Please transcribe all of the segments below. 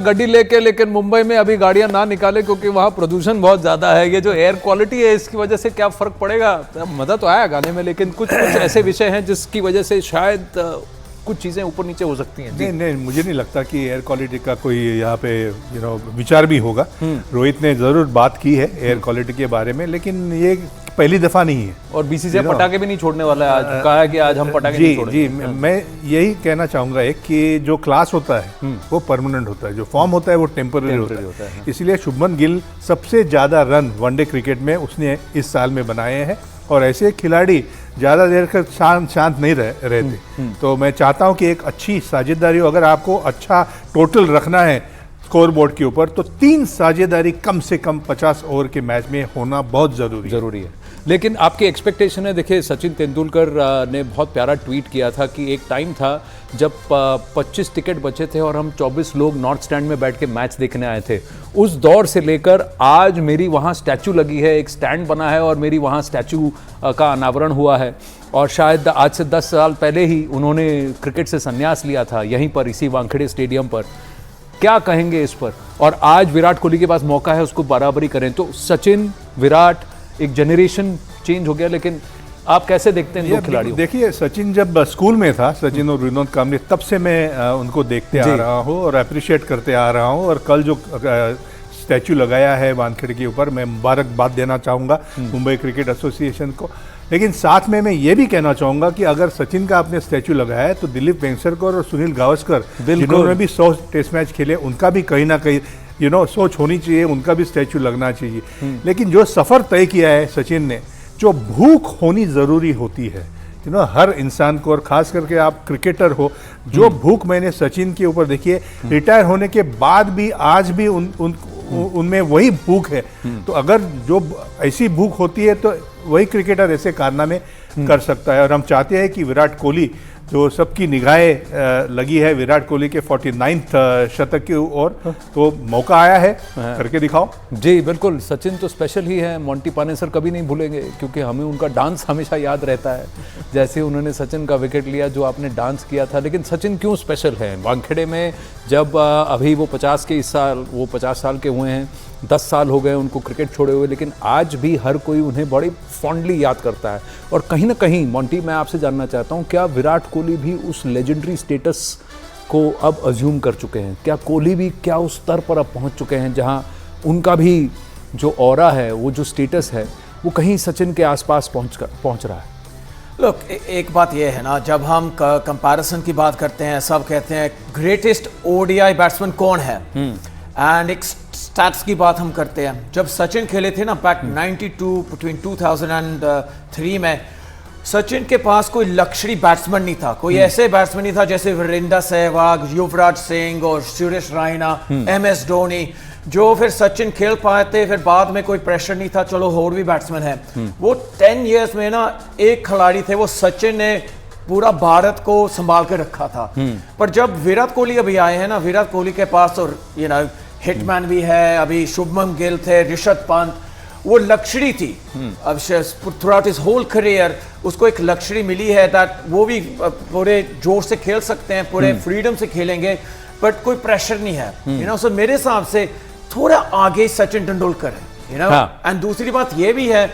गड्डी लेके, लेकिन मुंबई में अभी गाड़ियां ना निकाले क्योंकि वहाँ प्रदूषण बहुत ज्यादा है। ये जो एयर क्वालिटी है इसकी वजह से क्या फर्क पड़ेगा? मजा तो आया गाने में, लेकिन कुछ ऐसे विषय हैं जिसकी वजह से शायद कुछ चीजें ऊपर नीचे हो सकती हैं। नहीं, मुझे नहीं लगता कि एयर क्वालिटी का कोई यहाँ पे विचार भी होगा। रोहित ने जरूर बात की है एयर क्वालिटी के बारे में, लेकिन ये पहली दफा नहीं है। और बीसीसीआई पटाखे भी नहीं छोड़ने वाला है। आज कहा है कि आज हम पटाखे नहीं छोड़ेंगे। जी, मैं यही कहना चाहूंगा एक कि जो क्लास होता है वो परमानेंट होता है, जो फॉर्म होता है वो टेम्पररी होता है। इसलिए शुभमन गिल सबसे ज्यादा रन वनडे क्रिकेट में उसने इस साल में बनाए हैं, और ऐसे खिलाड़ी ज़्यादा देर तक शांत नहीं रहते। तो मैं चाहता हूं कि एक अच्छी साझेदारी हो। अगर आपको अच्छा टोटल रखना है स्कोर बोर्ड के ऊपर तो 3 साझेदारी कम से कम 50 ओवर के मैच में होना बहुत ज़रूरी है। लेकिन आपकी एक्सपेक्टेशन है, देखिए सचिन तेंदुलकर ने बहुत प्यारा ट्वीट किया था कि एक टाइम था जब 25 टिकट बचे थे और हम 24 लोग नॉर्थ स्टैंड में बैठ के मैच देखने आए थे। उस दौर से लेकर आज मेरी वहाँ स्टैचू लगी है, एक स्टैंड बना है और मेरी वहाँ स्टैचू का अनावरण हुआ है। और शायद आज से 10 साल पहले ही उन्होंने क्रिकेट से संन्यास लिया था यहीं पर, इसी वानखेड़े स्टेडियम पर। क्या कहेंगे इस पर? और आज विराट कोहली के पास मौका है उसको बराबरी करें। तो सचिन, विराट, एक जनरेशन चेंज हो गया, लेकिन आप कैसे देखते हैं दो खिलाड़ियों? देखिए, सचिन जब स्कूल में था, सचिन और विनोद कांबले, तब से मैं उनको देखते आ रहा हूँ और अप्रिशिएट करते आ रहा हूँ। और कल जो स्टैचू लगाया है वानखेड़े के ऊपर, मैं मुबारकबाद देना चाहूँगा मुंबई क्रिकेट एसोसिएशन को। लेकिन साथ में मैं ये भी कहना चाहूँगा कि अगर सचिन का आपने स्टैचू लगाया है तो दिलीप वेंगसरकर और सुनील गावस्कर जिन्होंने भी 100 टेस्ट मैच खेले, उनका भी कहीं ना कहीं सोच होनी चाहिए, उनका भी स्टैचू लगना चाहिए। लेकिन जो सफ़र तय किया है सचिन ने, जो भूख होनी ज़रूरी होती है हर इंसान को, और ख़ास करके आप क्रिकेटर हो, जो भूख मैंने सचिन के ऊपर देखी है, रिटायर होने के बाद भी आज भी उनमें वही भूख है। तो अगर जो ऐसी भूख होती है तो वही क्रिकेटर ऐसे कारनामे कर सकता है। और हम चाहते हैं कि विराट कोहली, जो सबकी निगाहें लगी है विराट कोहली के 49th शतक की ओर, तो मौका आया है, करके दिखाओ। जी बिल्कुल, सचिन तो स्पेशल ही है, मोंटी पानेसर कभी नहीं भूलेंगे क्योंकि हमें उनका डांस हमेशा याद रहता है। जैसे उन्होंने सचिन का विकेट लिया, जो आपने डांस किया था। लेकिन सचिन क्यों स्पेशल है? वानखेड़े में जब अभी वो 50 के इस साल वो 50 साल के हुए हैं, 10 साल हो गए उनको क्रिकेट छोड़े हुए, लेकिन आज भी हर कोई उन्हें बड़ी फॉन्डली याद करता है। और कहीं ना कहीं मोंटी, मैं आपसे जानना चाहता हूं, क्या विराट कोहली भी उस लेजेंडरी स्टेटस को अब अज्यूम कर चुके हैं? क्या कोहली भी क्या उस स्तर पर अब पहुंच चुके हैं जहां उनका भी जो ऑरा है, वो जो स्टेटस है, वो कहीं सचिन के आसपास पहुंच रहा है? लोग, एक बात ये है ना, जब हम कंपैरिजन की बात करते हैं, सब कहते हैं ग्रेटेस्ट ओडीआई बैट्समैन कौन है, एंड एक स्टैट्स की बात हम करते हैं। जब सचिन खेले थे ना बैक 92 बिटवीन 2003 में, सचिन के पास कोई लक्ष्मी बैट्समैन नहीं था, कोई ऐसे बैट्समैन नहीं था जैसे वीरेंद्र सहवाग, युवराज सिंह और सुरेश रायना, MS धोनी, जो फिर सचिन खेल पाए थे। फिर बाद में कोई प्रेशर नहीं था, चलो और भी बैट्समैन है। वो 10 इयर्स में ना एक खिलाड़ी थे, वो सचिन ने पूरा भारत को संभाल के रखा था। पर जब विराट कोहली अभी आए हैं ना, विराट कोहली के पास और हिटमैन भी है, अभी शुभमन गिल थे, ऋषभ पंत, वो लक्ष्मी थी। अब throughout his whole career उसको एक लक्ष्मी मिली है दैट वो भी पूरे जोर से खेल सकते हैं, पूरे फ्रीडम से खेलेंगे, बट कोई प्रेशर नहीं है। सो मेरे हिसाब से थोड़ा आगे सचिन तेंदुलकर है। एंड दूसरी बात ये भी है,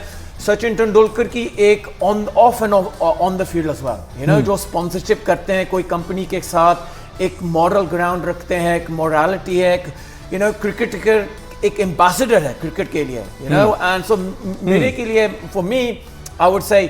सचिन तेंदुलकर की एक of and on the field as well, जो स्पॉन्सरशिप करते हैं कोई कंपनी के साथ, एक मॉरल ग्राउंड रखते हैं, एक मोरालिटी है, एक क्रिकेटर एक एम्बेसडर है क्रिकेट के लिए, एंड सो मेरे के लिए, for me, I would say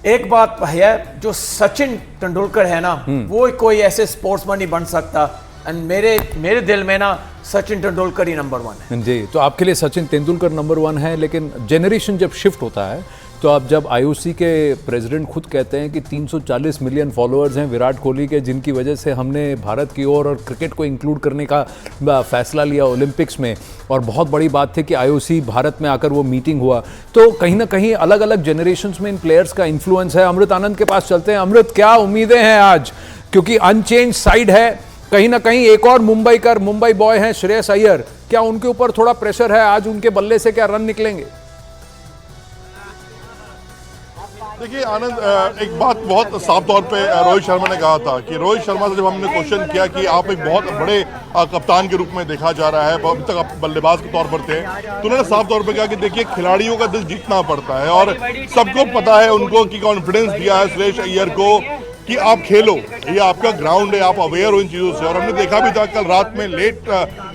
एक बात है, जो सचिन तेंदुलकर है ना, वो कोई ऐसे स्पोर्ट्समैन नहीं बन सकता। एंड मेरे दिल में ना सचिन तेंदुलकर ही नंबर 1 है। जी, तो आपके लिए सचिन तेंदुलकर नंबर 1 है। लेकिन जनरेशन जब शिफ्ट होता है, तो अब जब IOC के प्रेसिडेंट खुद कहते हैं कि 340 मिलियन फॉलोअर्स हैं विराट कोहली के, जिनकी वजह से हमने भारत की ओर और क्रिकेट को इंक्लूड करने का फैसला लिया ओलंपिक्स में, और बहुत बड़ी बात थी कि IOC भारत में आकर वो मीटिंग हुआ, तो कहीं ना कहीं अलग अलग जनरेशन्स में इन प्लेयर्स का इन्फ्लुएंस है। अमृत आनंद के पास चलते हैं। अमृत, क्या उम्मीदें हैं आज? क्योंकि अनचेंज साइड है, कहीं ना कहीं एक और मुंबई बॉय हैं श्रेयस अय्यर, क्या उनके ऊपर थोड़ा प्रेशर है? आज उनके बल्ले से क्या रन निकलेंगे? देखिए आनंद, एक बात बहुत साफ तौर पे रोहित शर्मा ने कहा था कि रोहित शर्मा से जब हमने क्वेश्चन किया कि आप एक बहुत बड़े कप्तान के रूप में देखा जा रहा है, अभी तक आप बल्लेबाज के तौर पर थे, तो उन्होंने साफ तौर पे कहा कि देखिए खिलाड़ियों का दिल जीतना पड़ता है और सबको पता है उनको कि कॉन्फिडेंस दिया है सुरेश अय्यर को कि आप खेलो, ये आपका ग्राउंड है, आप अवेयर हो इन चीज़ों से। और हमने देखा भी था कल रात में लेट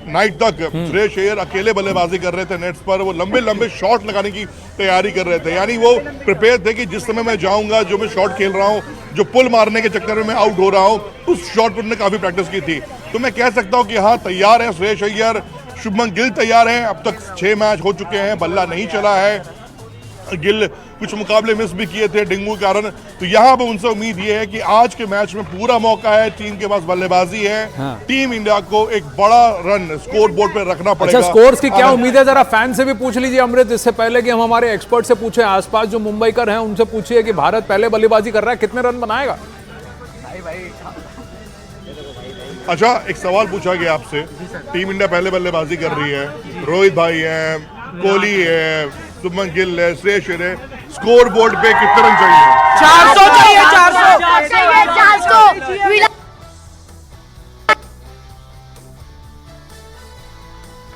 नाइट तक सुरेश अय्यर अकेले बल्लेबाजी कर रहे थे नेट्स पर, वो लंबे लंबे शॉट लगाने की तैयारी कर रहे थे, यानी वो प्रिपेयर थे कि जिस समय मैं जाऊंगा, जो मैं शॉट खेल रहा हूँ, जो पुल मारने के चक्कर में मैं आउट हो रहा हूँ, उस शॉट पर उन्होंने काफ़ी प्रैक्टिस की थी। तो मैं कह सकता हूँ कि हाँ, तैयार है सुरेश अय्यर, शुभमन गिल तैयार हैं, अब तक 6 मैच हो चुके हैं, बल्ला नहीं चला है, गिल कुछ मुकाबले मिस भी किए थे डेंगू के कारण, तो यहाँ पर उनसे उम्मीद ये है कि आज के मैच में पूरा मौका है, टीम के पास बल्लेबाजी है। हाँ। टीम इंडिया को एक बड़ा रन स्कोर बोर्ड पर रखना पड़ेगा। अच्छा, स्कोर्स की क्या उम्मीद है, जरा फैन से भी पूछ लीजिए अमृत, इससे पहले कि हम हमारे एक्सपर्ट से पूछे, आसपास जो मुंबईकर हैं उनसे पूछिए कि भारत पहले बल्लेबाजी कर रहा है, कितने रन बनाएगा? अच्छा, एक सवाल पूछा गया आपसे, टीम इंडिया पहले बल्लेबाजी कर रही है, रोहित भाई है, कोहली है, शुभमन गिल है, श्रेयस अय्यर है, स्कोर बोर्ड पे कितने रन चाहिए? 400 चाहिए,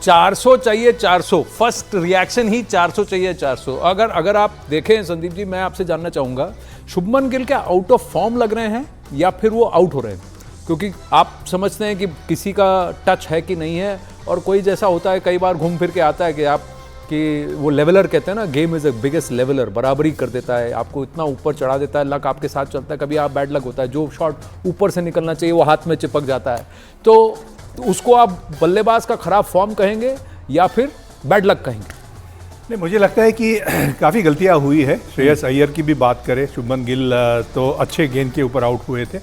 400 चाहिए, 400 फर्स्ट रिएक्शन ही 400 चाहिए, 400। अगर आप देखें संदीप जी, मैं आपसे जानना चाहूंगा, शुभमन गिल क्या आउट ऑफ फॉर्म लग रहे हैं या फिर वो आउट हो रहे हैं? क्योंकि आप समझते हैं कि किसी का टच है कि नहीं है, और कोई जैसा होता है कई बार घूम फिर के आता है कि वो लेवलर कहते हैं ना, game is the biggest leveller, बराबरी कर देता है, आपको इतना ऊपर चढ़ा देता है, लक आपके साथ चलता है, कभी आप बैड लक होता है, जो शॉट ऊपर से निकलना चाहिए वो हाथ में चिपक जाता है, तो उसको आप बल्लेबाज का खराब फॉर्म कहेंगे या फिर बैड लक कहेंगे? नहीं, मुझे लगता है कि काफ़ी गलतियां हुई है। श्रेयस अय्यर की भी बात करें, शुभमन गिल तो अच्छे गेंद के ऊपर आउट हुए थे,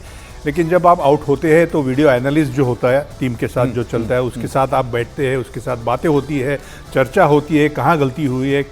लेकिन जब आप आउट होते हैं तो वीडियो एनालिस्ट जो होता है टीम के साथ जो चलता है, उसके साथ आप बैठते हैं, उसके साथ बातें होती है, चर्चा होती है, कहाँ गलती हुई है,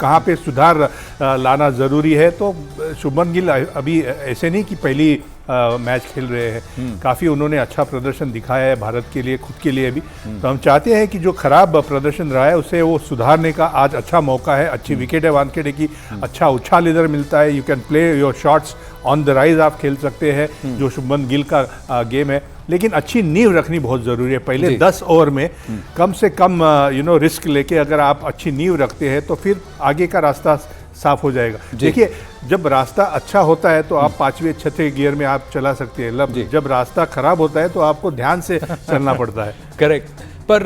कहाँ पे सुधार लाना ज़रूरी है। तो शुभमन गिल अभी ऐसे नहीं कि पहली मैच खेल रहे हैं, काफ़ी उन्होंने अच्छा प्रदर्शन दिखाया है भारत के लिए, खुद के लिए भी। तो हम चाहते हैं कि जो खराब प्रदर्शन रहा है उसे वो सुधारने का आज अच्छा मौका है। अच्छी विकेट है वानखेड़े की, अच्छा उछाल इधर मिलता है, you can play your shots on the rise, आप खेल सकते हैं, जो शुभमन गिल का गेम है। लेकिन अच्छी नींव रखनी बहुत ज़रूरी है। पहले 10 ओवर में कम से कम रिस्क लेके अगर आप अच्छी नींव रखते हैं तो फिर आगे का रास्ता साफ हो जाएगा। देखिए, जब रास्ता अच्छा होता है तो आप 5वें 6वें गियर में आप चला सकते हैं, जब रास्ता खराब होता है तो आपको ध्यान से चलना पड़ता है। करेक्ट। पर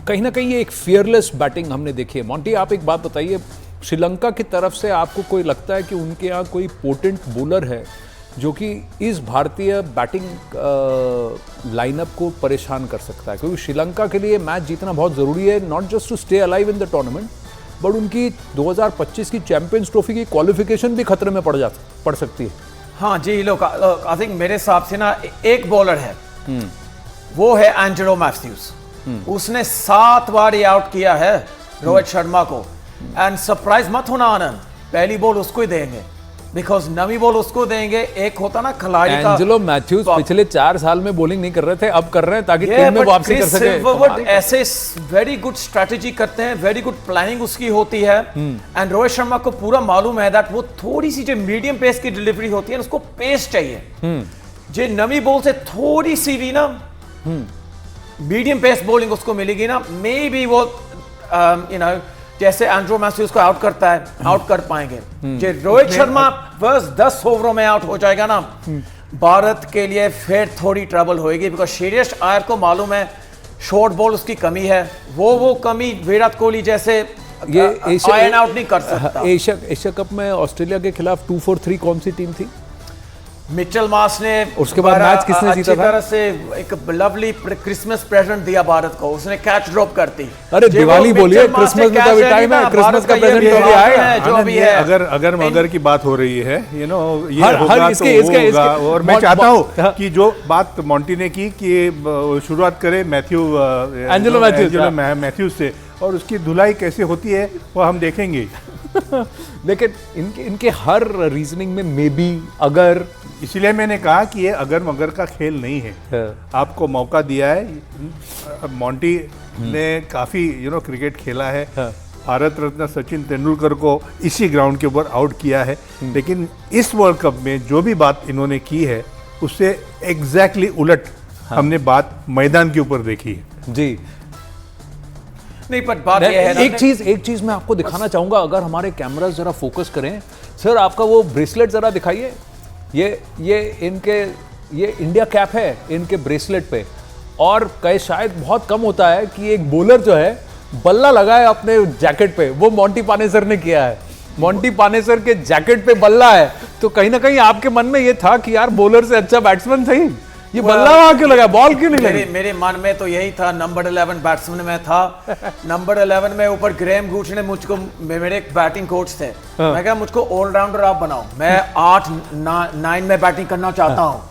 कहीं ना कहीं ये एक फियरलेस बैटिंग हमने देखी है। मोंटी, आप एक बात बताइए, श्रीलंका की तरफ से आपको कोई लगता है कि उनके यहाँ कोई पोटेंट बॉलर है जो कि इस भारतीय बैटिंग लाइनअप को परेशान कर सकता है? क्योंकि श्रीलंका के लिए मैच जीतना बहुत ज़रूरी है, not just to stay alive in the tournament, but उनकी 2025 की चैंपियंस ट्रॉफी की क्वालिफिकेशन भी खतरे में पड़ सकती है। हाँ जी, लोग आई थिंक मेरे हिसाब से ना एक बॉलर है, वो है एंजेलो मैथ्यूज। उसने 7 बार ये आउट किया है रोहित शर्मा को, एंड सरप्राइज मत होना आनंद, पहली बॉल उसको ही देंगे, बिकॉज नवी बॉल उसको देंगे। एक होता ना खिलाड़ी का, एंजेलो मैथ्यूज पिछले 4 साल में बॉलिंग नहीं कर रहे थे, अब कर रहे हैं ताकि टीम में वापसी कर सके। ऐसे वेरी गुड स्ट्रेटेजी करते हैं, वेरी गुड प्लानिंग उसकी होती है, एंड रोहित शर्मा को पूरा मालूम है दैट वो थोड़ी सी जो मीडियम पेस की डिलीवरी होती है, उसको पेस चाहिए। जो नवी बॉल से थोड़ी सी भी ना मीडियम पेस बॉलिंग उसको मिलेगी ना, मे बी वो जैसे एंड्रो मैथ्यूज को आउट करता है, आउट कर पाएंगे। जो रोहित शर्मा बस 10 ओवरों में आउट हो जाएगा ना, भारत के लिए फिर थोड़ी ट्रबल होएगी, बिकॉज श्रेयस अय्यर को मालूम है शॉर्ट बॉल उसकी कमी है, वो कमी विराट कोहली जैसे ये आयन आउट नहीं कर सकता। एशिया कप में ऑस्ट्रेलिया के खिलाफ 2 for 3 कौन सी टीम थी? मिचेल मार्श ने, उसके बाद मैच किसने जीता था? तरह से एक लवली क्रिसमस प्रेजेंट दिया भारत को, उसने कैच ड्रॉप कर दी। अरे दिवाली बोलिए, क्रिसमस में तो टाइम है, क्रिसमस का प्रेजेंट तो अभी आएगा जो अभी है। अगर मगर की बात हो रही है, ये होगा तो होगा। और मैं चाहता हूँ कि जो बात मोंटी ने की कि शुरुआत करे एंजेलो मैथ्यूज से, और उसकी धुलाई कैसे होती है वो हम देखेंगे। लेकिन इनके हर रीजनिंग में मे बी, अगर, इसीलिए मैंने कहा कि ये अगर मगर का खेल नहीं है। आपको मौका दिया है, मोंटी ने काफ़ी क्रिकेट खेला है, भारत रत्न सचिन तेंदुलकर को इसी ग्राउंड के ऊपर आउट किया है, लेकिन इस वर्ल्ड कप में जो भी बात इन्होंने की है उससे एग्जैक्टली उलट हमने बात मैदान के ऊपर देखी है। जी नहीं, पर बात यह है ना, एक चीज मैं आपको दिखाना चाहूंगा, अगर हमारे कैमरास जरा फोकस करें सर, आपका वो ब्रेसलेट जरा दिखाइए। ये इंडिया कैप है इनके ब्रेसलेट पे, और कई शायद बहुत कम होता है कि एक बॉलर जो है बल्ला लगाए अपने जैकेट पे, वो मोंटी पानेसर ने किया है। मोंटी पानेसर के जैकेट पे बल्ला है, तो कहीं ना कहीं आपके मन में ये था कि यार बॉलर से अच्छा बैट्समैन सही, ये बल्ला वहां क्यों लगा, बॉल क्यों नहीं लगी? मेरे मन में तो यही था, नंबर 11 बैट्समैन में था। नंबर 11 में ऊपर ग्रेम गूच ने मुझको, मेरे एक बैटिंग कोच थे, मैं कहा मुझको ऑलराउंडर आप बनाओ, मैं 8-9 में बैटिंग करना चाहता हूँ।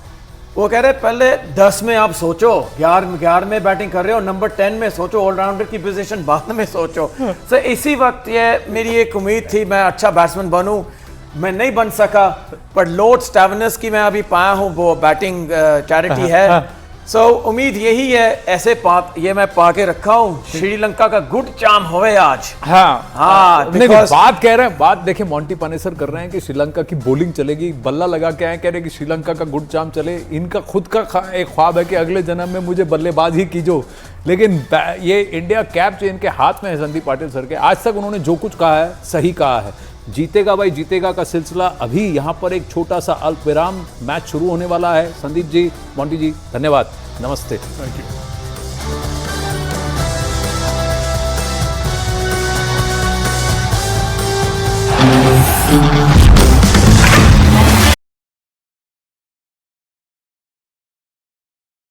वो कह रहे पहले 10 में आप सोचो, 11 में बैटिंग कर रहे हो, नंबर 10 में सोचो, ऑलराउंडर की पोजीशन बाद में सोचो। तो इसी वक्त ये मेरी एक उम्मीद थी मैं अच्छा बैट्समैन बनूं, मैं नहीं बन सका, पर लॉर्ड स्टेवनस की मैं अभी पाया हूं, वो बैटिंग चैरिटी है। सो उम्मीद यही है, ऐसे ये मैं पा के रखा हूं, श्रीलंका का गुड चार्म होवे आज। हाँ नहीं, बात कह रहे हैं, बात देखिए मोंटी पानेसर कर रहे हैं कि श्रीलंका की बॉलिंग चलेगी, बल्ला लगा के आए, कह रहे हैं कि श्रीलंका का गुड चार्म चले। इनका खुद का एक ख्वाब है कि अगले जन्म में मुझे बल्लेबाज ही कीजो, लेकिन ये इंडिया कैप जो इनके हाथ में है संदीप पाटिल सर के, आज तक उन्होंने जो कुछ कहा है सही कहा है। जीतेगा भाई जीतेगा का सिलसिला अभी यहाँ पर एक छोटा सा अल्पविराम, मैच शुरू होने वाला है। संदीप जी, मोंटी जी, धन्यवाद, नमस्ते। Thank you.